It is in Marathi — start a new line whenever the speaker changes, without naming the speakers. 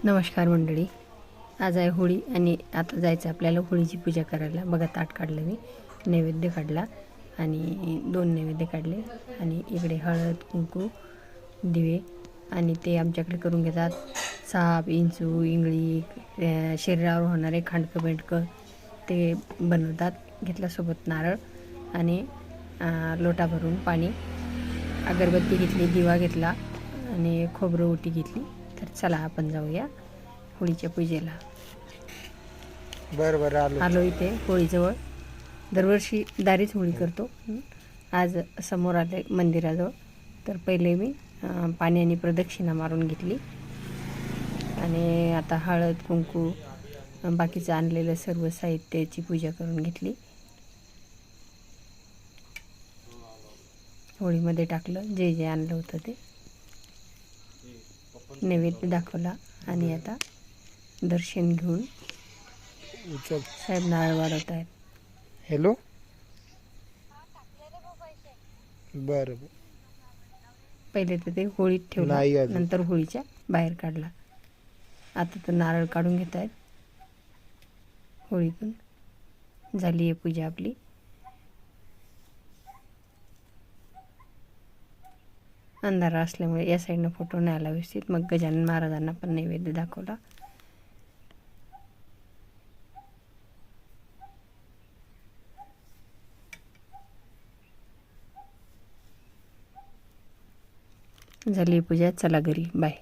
नमस्कार मंडळी. आज आहे होळी आणि आता जायचं आपल्याला होळीची पूजा करायला. बघा ताट काढलं मी, नैवेद्य काढला आणि 2 नैवेद्य काढले आणि इकडे हळद कुंकू दिवे आणि ते आमच्याकडे करून घेतात साप इंचू इंगळी शरीरावर होणारे खांडकं बेंडकं ते बनवतात. घेतल्यासोबत नारळ आणि लोटा भरून पाणी, अगरबत्ती घेतली, दिवा घेतला आणि खोबरं ओटी घेतली. तर चला आपण जाऊया होळीच्या पूजेला.
बरं
आलो इथे होळीजवळ. दरवर्षी दारीच होळी करतो, आज समोर आले मंदिराजवळ. तर पहिले मी पाण्याने प्रदक्षिणा मारून घेतली आणि आता हळद कुंकू बाकीचं आणलेलं सर्व साहित्याची पूजा करून घेतली. होळीमध्ये टाकलं जे जे आणलं होतं ते, नैवेद्य दाखवला आणि आता दर्शन घेऊन साहेब नारळ वाढवत आहेत.
हॅलो. बरं
पहिले तर ते होळीत ठेवला, नंतर होळीच्या बाहेर काढला. आता तर नारळ काढून घेत आहेत. होळीतून झाली आहे पूजा आपली. अंधारा असल्यामुळे या साईडनं फोटो नाही आला व्यवस्थित. मग गजानन महाराजांना पण नैवेद्य दाखवला. झाली पूजा. चला घरी. बाय.